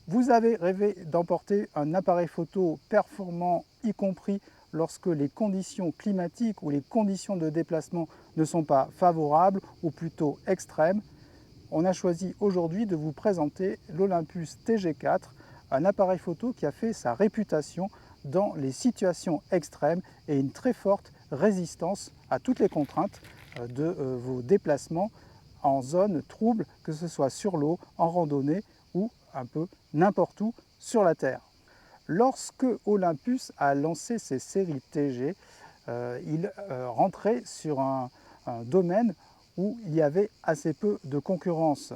Vous avez rêvé d'emporter un appareil photo performant, y compris lorsque les conditions climatiques ou les conditions de déplacement ne sont pas favorables ou plutôt extrêmes. On a choisi aujourd'hui de vous présenter l'Olympus TG4, un appareil photo qui a fait sa réputation dans les situations extrêmes et une très forte résistance à toutes les contraintes de vos déplacements en zone trouble, que ce soit sur l'eau, en randonnée ou un peu n'importe où sur la Terre. Lorsque Olympus a lancé ses séries TG, il rentrait sur un domaine où il y avait assez peu de concurrence.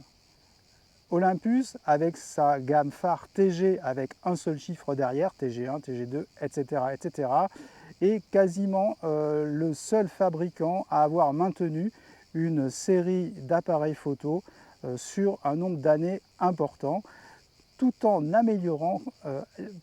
Olympus, avec sa gamme phare TG avec un seul chiffre derrière, TG1, TG2, etc., etc., est quasiment le seul fabricant à avoir maintenu une série d'appareils photo sur un nombre d'années important, tout en améliorant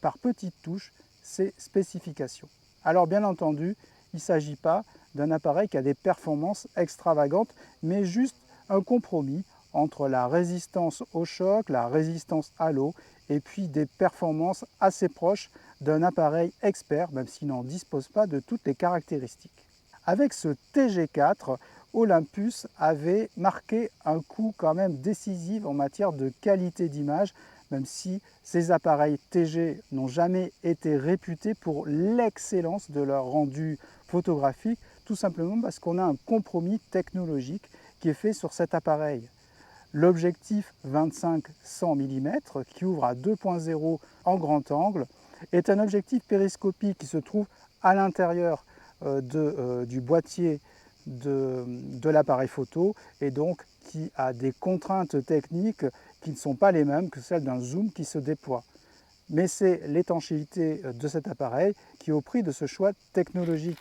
par petites touches ses spécifications. Alors bien entendu, il ne s'agit pas d'un appareil qui a des performances extravagantes, mais juste un compromis entre la résistance au choc, la résistance à l'eau, et puis des performances assez proches d'un appareil expert, même s'il n'en dispose pas de toutes les caractéristiques. Avec ce TG4, Olympus avait marqué un coup quand même décisif en matière de qualité d'image, même si ces appareils TG n'ont jamais été réputés pour l'excellence de leur rendu photographique, tout simplement parce qu'on a un compromis technologique qui est fait sur cet appareil. L'objectif 25-100 mm qui ouvre à 2.0 en grand angle est un objectif périscopique qui se trouve à l'intérieur du boîtier de l'appareil photo et donc qui a des contraintes techniques qui ne sont pas les mêmes que celles d'un zoom qui se déploie. Mais c'est l'étanchéité de cet appareil qui est au prix de ce choix technologique.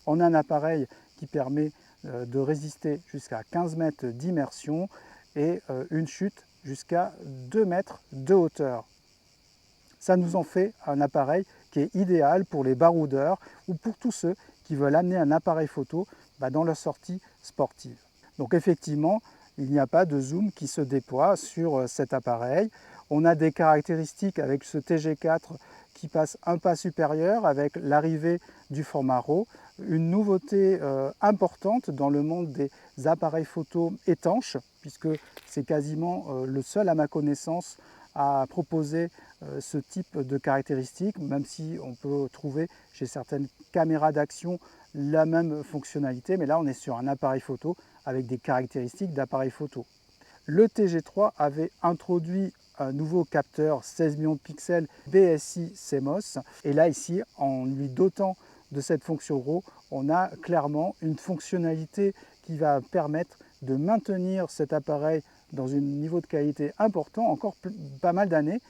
On a un appareil qui permet de résister jusqu'à 15 mètres d'immersion et une chute jusqu'à 2 mètres de hauteur. Ça nous en fait un appareil qui est idéal pour les baroudeurs ou pour tous ceux qui veulent amener un appareil photo dans leur sortie sportive. Donc effectivement, il n'y a pas de zoom qui se déploie sur cet appareil. On a des caractéristiques avec ce TG4 qui passe un pas supérieur avec l'arrivée du format RAW, une nouveauté importante dans le monde des appareils photo étanches, puisque c'est quasiment le seul à ma connaissance à proposer ce type de caractéristiques, même si on peut trouver chez certaines caméras d'action la même fonctionnalité, mais là on est sur un appareil photo avec des caractéristiques d'appareil photo. Le TG3 avait introduit un nouveau capteur 16 millions de pixels BSI CMOS, et là ici, en lui dotant de cette fonction RAW, on a clairement une fonctionnalité qui va permettre de maintenir cet appareil dans un niveau de qualité important encore pas mal d'années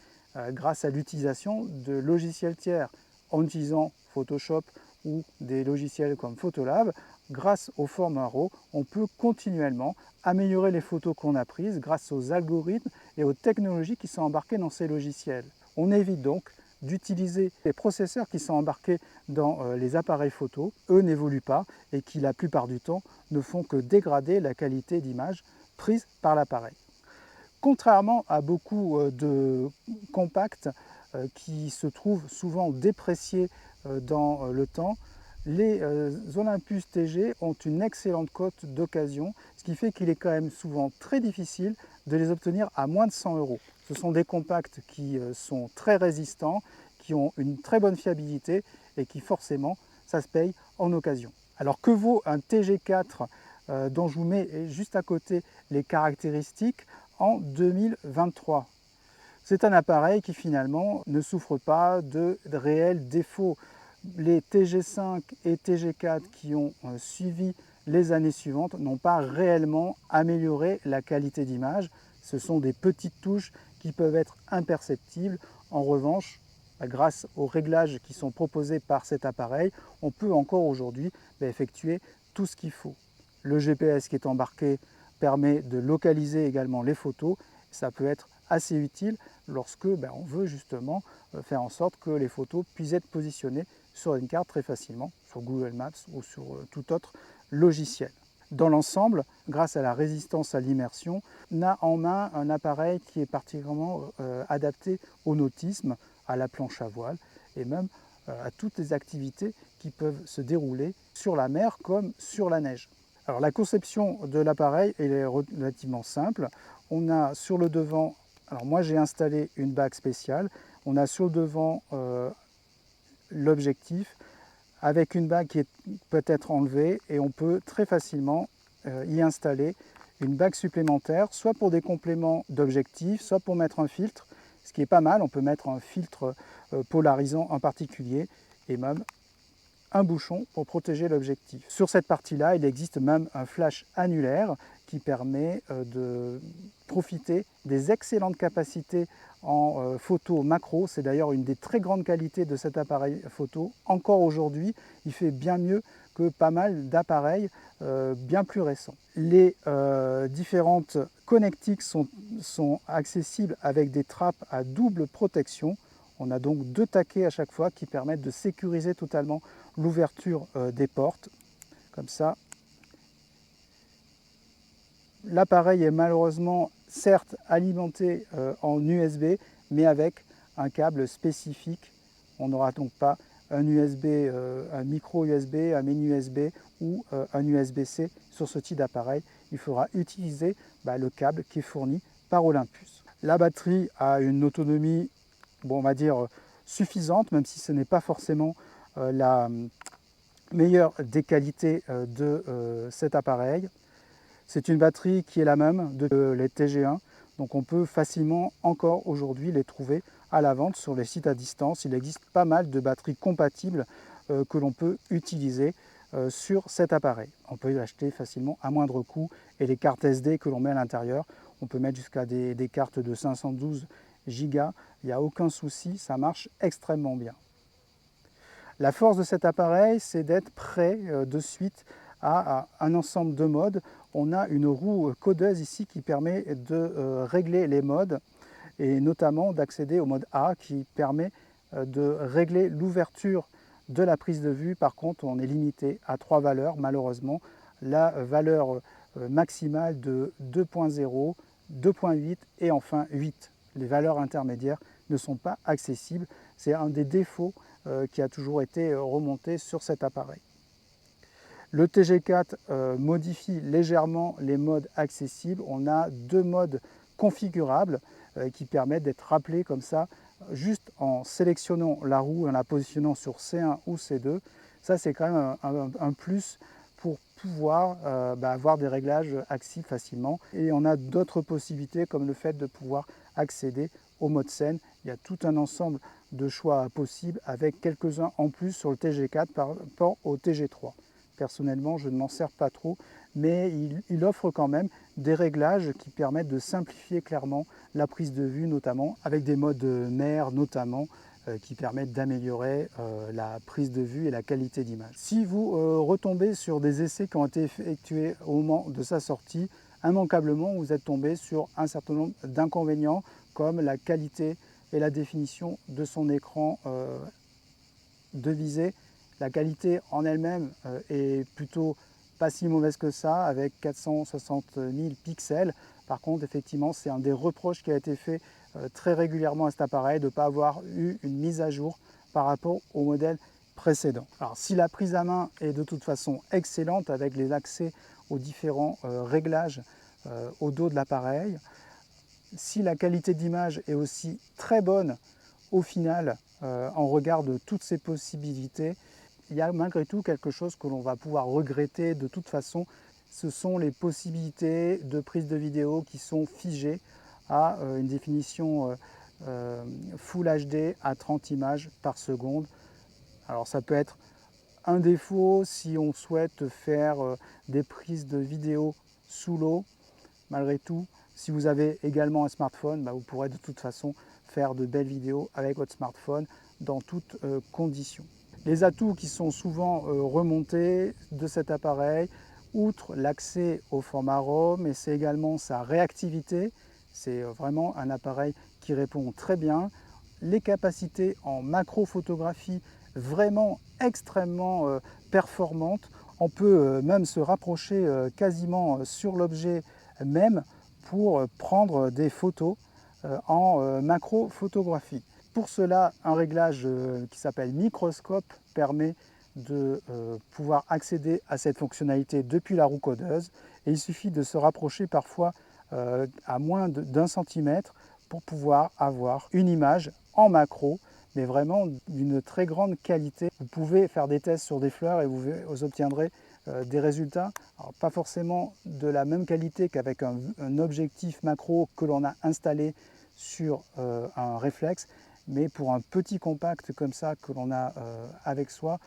grâce à l'utilisation de logiciels tiers en utilisant Photoshop ou des logiciels comme Photolab. Grâce au format RAW, on peut continuellement améliorer les photos qu'on a prises grâce aux algorithmes et aux technologies qui sont embarquées dans ces logiciels. On évite donc d'utiliser les processeurs qui sont embarqués dans les appareils photo. Eux n'évoluent pas et qui, la plupart du temps, ne font que dégrader la qualité d'image prise par l'appareil. Contrairement à beaucoup de compacts qui se trouvent souvent dépréciés dans le temps, les Olympus TG ont une excellente cote d'occasion, ce qui fait qu'il est quand même souvent très difficile de les obtenir à moins de 100 €. Ce sont des compacts qui sont très résistants, qui ont une très bonne fiabilité et qui forcément, ça se paye en occasion. Alors que vaut un TG4 dont je vous mets juste à côté les caractéristiques en 2023? C'est un appareil qui finalement ne souffre pas de réels défauts. Les TG5 et TG4 qui ont suivi les années suivantes n'ont pas réellement amélioré la qualité d'image. Ce sont des petites touches qui peuvent être imperceptibles. En revanche, grâce aux réglages qui sont proposés par cet appareil, on peut encore aujourd'hui effectuer tout ce qu'il faut. Le GPS qui est embarqué permet de localiser également les photos. Ça peut être assez utile lorsque on veut justement faire en sorte que les photos puissent être positionnées sur une carte très facilement, sur Google Maps ou sur tout autre logiciel. Dans l'ensemble, grâce à la résistance à l'immersion, on a en main un appareil qui est particulièrement adapté au nautisme, à la planche à voile et même à toutes les activités qui peuvent se dérouler sur la mer comme sur la neige. Alors la conception de l'appareil est relativement simple. On a sur le devant, alors moi j'ai installé une bague spéciale, on a sur le devant l'objectif avec une bague qui peut être enlevée et on peut très facilement y installer une bague supplémentaire, soit pour des compléments d'objectif, soit pour mettre un filtre, ce qui est pas mal. On peut mettre un filtre polarisant en particulier et même un bouchon pour protéger l'objectif. Sur cette partie-là, il existe même un flash annulaire qui permet de profiter des excellentes capacités en photo macro. C'est d'ailleurs une des très grandes qualités de cet appareil photo. Encore aujourd'hui, il fait bien mieux que pas mal d'appareils bien plus récents. Les différentes connectiques sont accessibles avec des trappes à double protection. On a donc 2 taquets à chaque fois qui permettent de sécuriser totalement l'ouverture des portes. Comme ça, l'appareil est malheureusement certes alimenté en USB, mais avec un câble spécifique. On n'aura donc pas un USB, un micro USB, un mini USB ou un USB-C sur ce type d'appareil. Il faudra utiliser le câble qui est fourni par Olympus. La batterie a une autonomie, on va dire, suffisante, même si ce n'est pas forcément la meilleure des qualités de cet appareil. C'est une batterie qui est la même de les TG1, donc on peut facilement encore aujourd'hui les trouver à la vente sur les sites à distance. Il existe pas mal de batteries compatibles que l'on peut utiliser sur cet appareil. On peut l'acheter facilement à moindre coût et les cartes SD que l'on met à l'intérieur, on peut mettre jusqu'à des cartes de 512 Go, il n'y a aucun souci, ça marche extrêmement bien. La force de cet appareil, c'est d'être prêt de suite à un ensemble de modes. On a une roue codeuse ici qui permet de régler les modes et notamment d'accéder au mode A qui permet de régler l'ouverture de la prise de vue. Par contre, on est limité à 3 valeurs malheureusement. La valeur maximale de 2.0, 2.8 et enfin 8. Les valeurs intermédiaires ne sont pas accessibles. C'est un des défauts qui a toujours été remonté sur cet appareil. Le TG4 modifie légèrement les modes accessibles. On a 2 modes configurables qui permettent d'être rappelés comme ça, juste en sélectionnant la roue, en la positionnant sur C1 ou C2. Ça, c'est quand même un plus pour pouvoir avoir des réglages accessibles facilement. Et on a d'autres possibilités comme le fait de pouvoir accéder au mode scène. Il y a tout un ensemble de choix possibles avec quelques-uns en plus sur le TG4 par rapport au TG3. Personnellement, je ne m'en sers pas trop, mais il offre quand même des réglages qui permettent de simplifier clairement la prise de vue, notamment avec des modes mer, notamment, qui permettent d'améliorer la prise de vue et la qualité d'image. Si vous retombez sur des essais qui ont été effectués au moment de sa sortie, immanquablement, vous êtes tombé sur un certain nombre d'inconvénients, comme la qualité et la définition de son écran de visée. La qualité en elle-même est plutôt pas si mauvaise que ça, avec 460 000 pixels. Par contre, effectivement, c'est un des reproches qui a été fait très régulièrement à cet appareil, de ne pas avoir eu une mise à jour par rapport au modèle précédent. Alors, si la prise à main est de toute façon excellente, avec les accès aux différents réglages au dos de l'appareil, si la qualité d'image est aussi très bonne au final, en regard de toutes ces possibilités, il y a malgré tout quelque chose que l'on va pouvoir regretter de toute façon. Ce sont les possibilités de prise de vidéo qui sont figées à une définition Full HD à 30 images par seconde. Alors ça peut être un défaut si on souhaite faire des prises de vidéo sous l'eau. Malgré tout, si vous avez également un smartphone, vous pourrez de toute façon faire de belles vidéos avec votre smartphone dans toutes conditions. Les atouts qui sont souvent remontés de cet appareil, outre l'accès au format RAW, mais c'est également sa réactivité. C'est vraiment un appareil qui répond très bien. Les capacités en macro-photographie vraiment extrêmement performantes. On peut même se rapprocher quasiment sur l'objet même pour prendre des photos en macrophotographie. Pour cela, un réglage qui s'appelle microscope permet de pouvoir accéder à cette fonctionnalité depuis la roue codeuse. Et il suffit de se rapprocher parfois à moins d'1 centimètre pour pouvoir avoir une image en macro, mais vraiment d'une très grande qualité. Vous pouvez faire des tests sur des fleurs et vous obtiendrez des résultats, alors pas forcément de la même qualité qu'avec un objectif macro que l'on a installé sur un réflexe, mais pour un petit compact comme ça que l'on a avec soi,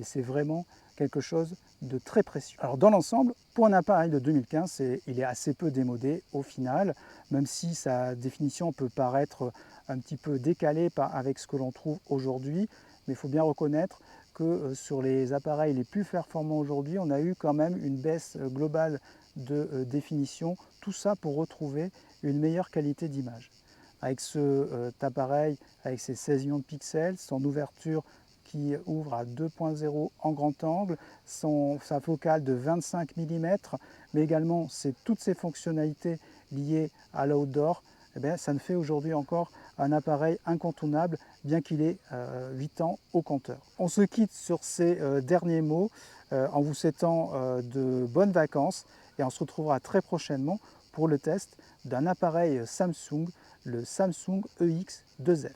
c'est vraiment quelque chose de très précieux. Alors dans l'ensemble, pour un appareil de 2015, il est assez peu démodé au final, même si sa définition peut paraître un petit peu décalée avec ce que l'on trouve aujourd'hui, mais il faut bien reconnaître que sur les appareils les plus performants aujourd'hui, on a eu quand même une baisse globale de définition, tout ça pour retrouver une meilleure qualité d'image. Avec cet appareil, avec ses 16 millions de pixels, son ouverture qui ouvre à 2.0 en grand angle, sa focale de 25 mm, mais également toutes ces fonctionnalités liées à l'outdoor, ça ne fait aujourd'hui encore un appareil incontournable, bien qu'il ait 8 ans au compteur. On se quitte sur ces derniers mots en vous souhaitant de bonnes vacances et on se retrouvera très prochainement pour le test d'un appareil Samsung, le Samsung EX2F.